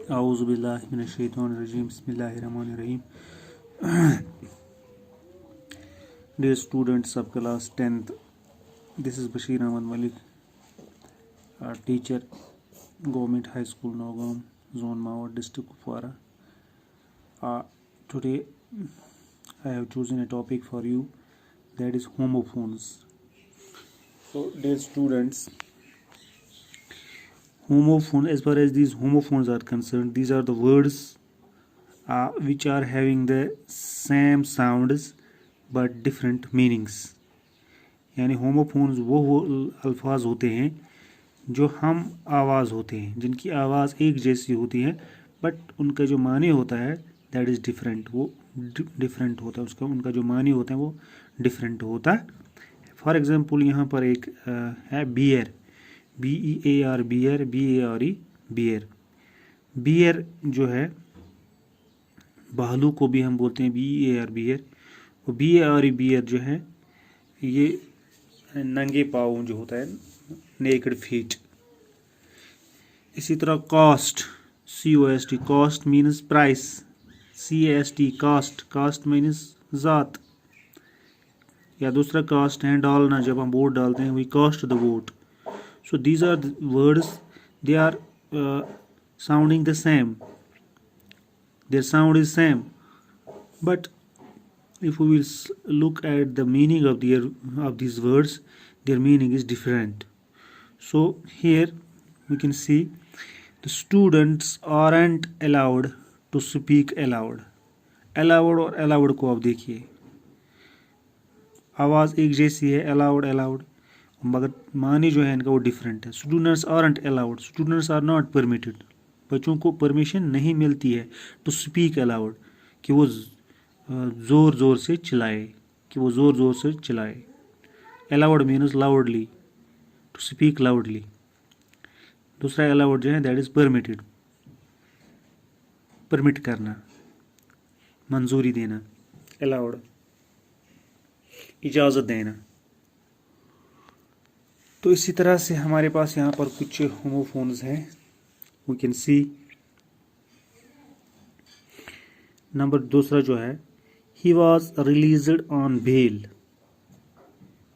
Auzubillahi minash-shaytanir-rajim. Bismillahir-rahmanir-rahim. Dear students of class 10th, this is Bashir Ahmad Malik, our teacher, Government High School, Nogam, Zone Mawar, District Kupwara. Today, I have chosen a topic for you, that is homophones. So, dear students, homophone, as far as these homophones are concerned, these are the words which are having the same sounds but different meanings. यानी homophones वो अल्फाज होते हैं जो हम आवाज़ होते हैं, जिनकी आवाज़ एक जैसी होती है बट उनका जो मानी होता है दैट इज़ डिफरेंट, वो डिफरेंट होता है, उसका उनका जो मानी होता है वो डिफरेंट होता है. फॉर एग्ज़ाम्पल यहाँ पर एक है bear, BEAR, bear, BARE, bare. Bear जो है भालू को भी हम बोलते हैं BEAR, बियर. और BARE, बियर जो है ये नंगे पाँव जो होता है, नेकेड फीट. इसी तरह cost, COST, cost means price. CAST, cast, cast means ज़ात. या दूसरा कास्ट है डालना, जब हम वोट डालते हैं we cast the vote. So these are the words, they are sounding the same, their sound is same, but if we will look at the meaning of these words, their meaning is different. So here we can see the students aren't allowed to speak aloud. Allowed और allowed को आप देखिए, आवाज़ एक जैसी है, allowed, allowed, मगर मानी जो है इनका वो डिफरेंट है. Students aren't allowed, students are not permitted, बच्चों को परमिशन नहीं मिलती है टू स्पीक अलाउड, कि वो ज़ोर ज़ोर से चिल्लाए, कि वो ज़ोर ज़ोर से चिल्लाए. Aloud means loudly, to speak loudly. दूसरा अलाउड जो है दैट इज़ परमिटेड, परमिट करना, मंजूरी देना. अलाउड इजाज़त देना. तो इसी तरह से हमारे पास यहाँ पर कुछ होमोफोन्स हैं. वी कैन सी नंबर दूसरा जो है, he was released on bail,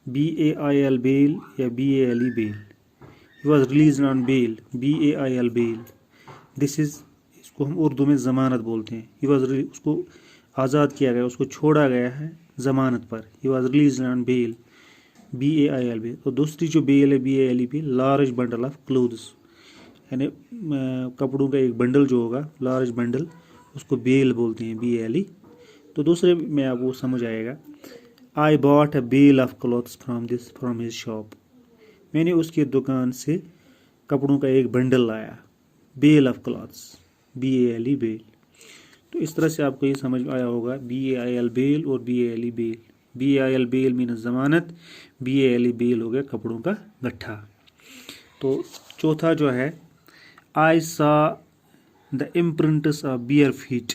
BAIL bail या BALE bale. He was released on bail, BAIL bail. This is, इसको हम उर्दू में ज़मानत बोलते हैं. ही वॉज, उसको आज़ाद किया गया, उसको छोड़ा गया है ज़मानत पर. He was released on bail, BAIL bail. और दूसरी जो बेल है BALE bale, large bundle of clothes, यानी कपड़ों का एक बंडल जो होगा, लार्ज बंडल, उसको बेल बोलते हैं, BALE. तो दूसरे में आपको समझ आएगा, I bought a bale of clothes from his shop. मैंने उसकी दुकान से कपड़ों का एक बंडल लाया. Bale of clothes, BALE bale. तो इस तरह से आपको ये समझ आया होगा BAIL बेल और BALE bale. BAIL bail means ज़मानत, BALE बेल हो गया कपड़ों का गट्ठा. तो चौथा जो है, I saw the imprints of beer feet,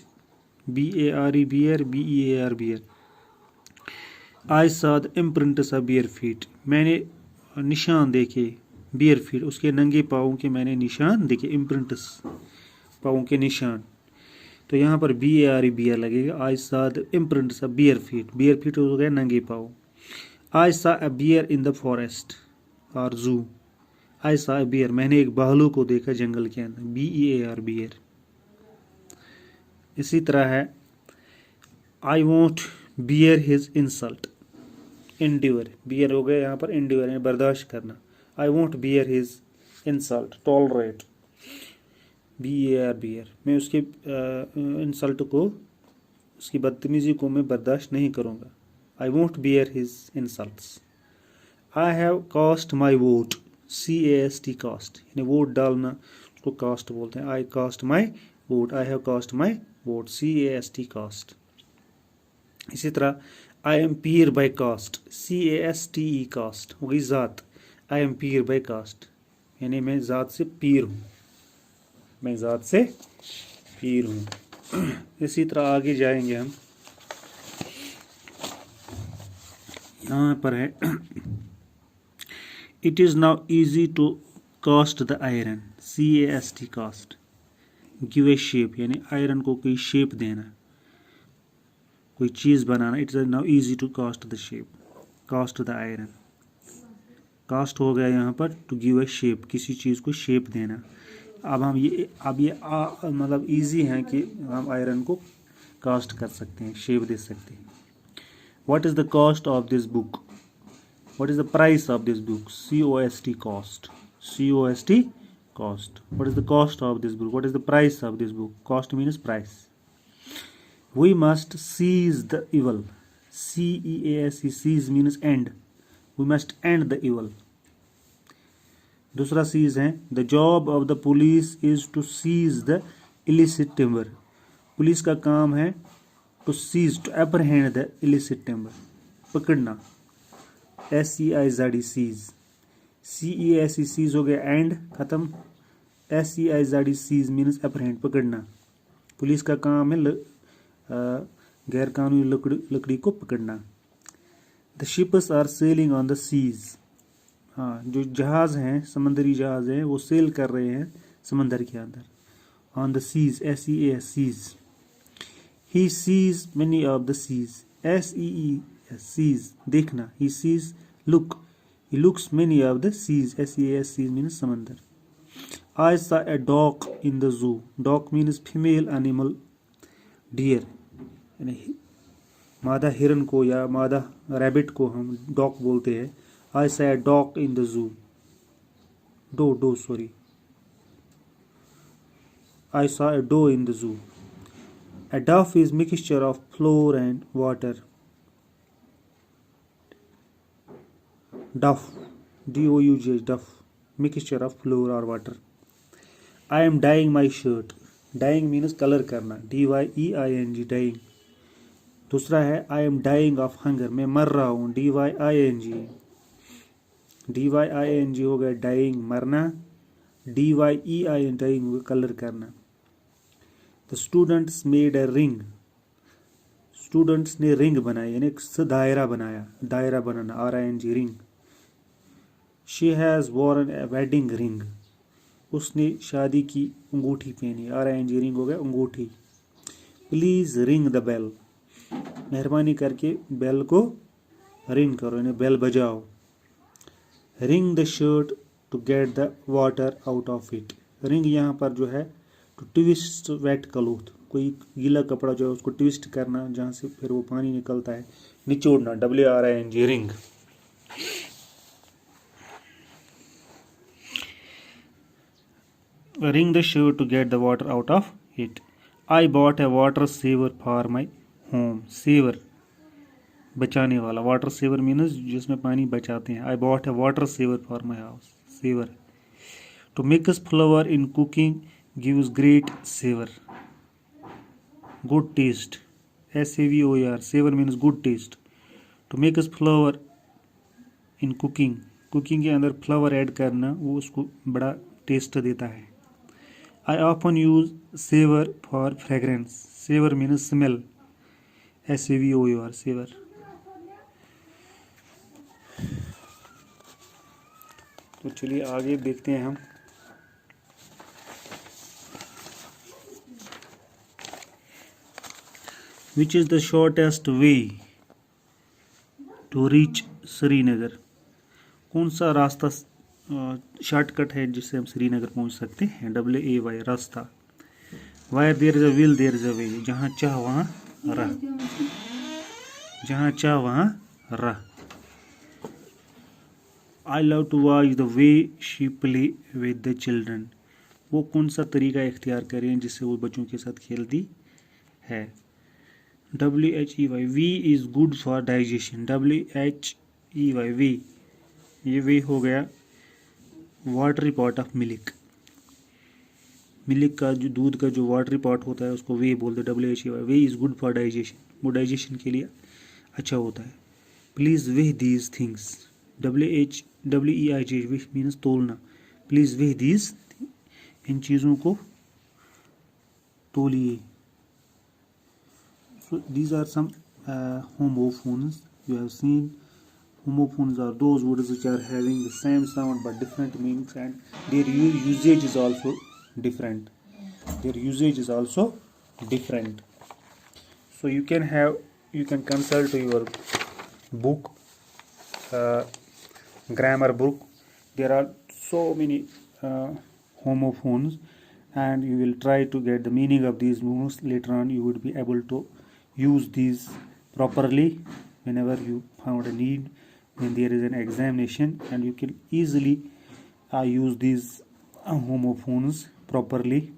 BARE bare, BEAR bear. I saw the imprints of beer feet, मैंने निशान देखे, बियर फीट, उसके नंगे पाँव के मैंने निशान देखे. इम्प्रिंट्स, पाँव के निशान. तो यहाँ पर BARE बियर लगेगा. I saw the imprints of beer feet, bare feet हो गया नंगे पाँव. I saw a bear in the forest और zoo. I saw a beer, मैंने एक भालू को देखा जंगल के अंदर, BEAR बियर. इसी तरह है, I want bear his insult, endure, bear हो गया यहाँ पर इंड्योर है बर्दाश्त करना. I want bear his insult, tolerate, BAR bear, मैं उसके इंसल्ट को, उसकी बदतमीजी को मैं बर्दाश्त नहीं करूँगा. I want bear his insults. I have cast my vote, CAST cast, यानी वोट डालना, उसको कास्ट बोलते हैं. I cast my vote, I have cast my vote, CAST cast. इसी तरह I am peer by caste, CASTE caste, हो गई ज़ात. I am peer by caste, यानी मैं ज़ात से पीर हूँ, मैं ज़ात से पीर हूँ. इसी तरह आगे जाएंगे हम. यहाँ पर है, it is now easy to cast the iron, CAST cast. Give a shape यानी आयरन को कोई शेप देना, कोई चीज़ बनाना। It's now easy to cast the shape, cast the iron. Cast हो गया यहाँ पर टू गिव ए शेप, किसी चीज़ को शेप देना। अब ये मतलब इजी है कि हम आयरन को कास्ट कर सकते हैं, शेप दे सकते हैं। What is the cost of this book, what is the price of this book, COST cost, COST cost. What is the cost of this book? What is the price of this book? Cost means price. We must seize the evil. CEASE, seize means end. We must end the evil. दूसरा seize है the job of the police is to seize the illicit timber. Police का काम है to seize, to apprehend the illicit timber, पकड़ना। SEIZE, seize. CEASE, seize हो गया and खत्म। SEIZE, seize means apprehend, पकड़ना। पुलिस का काम है गैर कानूनी लकड़ी को पकड़ना। The ships are sailing on the seas. हाँ, जो जहाज हैं, समंदरी जहाज हैं, वो सेल कर रहे हैं समंदर के अंदर। On the seas, SEAS, seas. He sees many of the seas. SEES, sees, देखना। He sees, look. He looks many of the seas. SEAS, seas means समंदर। I saw a dog in the zoo. Dog means female animal, deer. यानी मादा हिरन को या मादा rabbit को हम डॉग बोलते हैं। I saw a dog in the zoo. Sorry. I saw a doe in the zoo. A duff is mixture of flour and water. Duff, DOUGH, duff, mixture of flour or water. I am dyeing my shirt. Dyeing means color करना, DYEING, dyeing. दूसरा है I am dying of hunger, मैं मर रहा हूँ, DYING हो गया dying, मरना। DYEIN, dying हो गया कलर करना। The students made a ring. Students ने रिंग बनाई यानी दायरा बनाया, दायरा बनाना, RING, ring. She has worn a wedding ring. उसने शादी की अंगूठी पहनी, RING, रिंग हो गया अंगूठी। Please ring the bell. मेहरबानी करके बेल को रिंग करो यानी बेल बजाओ। Wring the shirt to get the water out of it. Wring यहाँ पर जो है to twist wet cloth, कोई गीला कपड़ा जो है उसको ट्विस्ट करना जहाँ से फिर वो पानी निकलता है, निचोड़ना, WRING, ring. Wring the shirt to get the water out of it. I bought a water saver for my home. Saver, बचाने वाला। वाटर सेवर मीन्स जिसमें पानी बचाते हैं। I bought a water saver for my house. Saver. To mix flour in cooking gives great savor. Good taste. SAVOR. Savor means good taste. To mix flour in cooking. Cooking के अंदर flower add करना वो उसको बड़ा test देता है। I often use savor for fragrance. Savor means smell. SAVOR, savor. तो चलिए आगे देखते हैं हम। Which is the shortest way to reach Srinagar? कौन सा रास्ता शॉर्टकट है जिससे हम श्रीनगर पहुंच सकते हैं? WAY, रास्ता। Where there is a will there is a way. जहाँ चाह वहाँ राह, जहाँ चाह वहाँ राह। I love to watch the way she play with the children. वो कौन सा तरीका इख्तियार करें जिससे वो बच्चों के साथ खेलती है? WHEY, V is good for digestion. WHEY, V, ये वे हो गया watery pot of milk. Milk का जो दूध का जो वाटरी पॉट होता है उसको वे बोलते हैं। WHEY, whey is good for digestion, वो डाइजेशन के लिए अच्छा होता है। Please weigh these things. WEIJ, which means तोलना। प्लीज़ वे दीज, इन चीज़ों को तोलिए। So these are some homophones you have seen. Homophones are those words which are having the same sound but different meanings, and their usage is also different. their usage is also different. So you can consult your book, grammar book. There are so many homophones, and you will try to get the meaning of these moves. Later on you would be able to use these properly whenever you found a need, when there is an examination, and you can easily use these homophones properly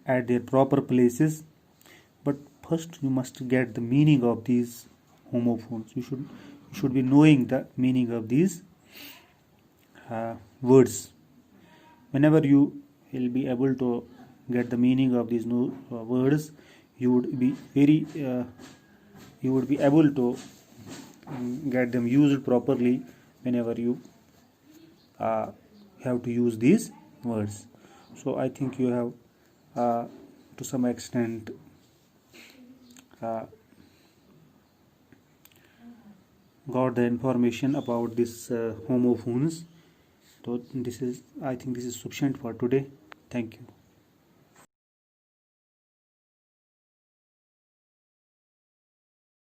at their proper places. But first you must get the meaning of these homophones. You should be knowing the meaning of these words. Whenever you will be able to get the meaning of these new words, you would be able to get them used properly whenever you have to use these words. So I think you have to some extent got the information about this homophones. So I think this is sufficient for today. Thank you.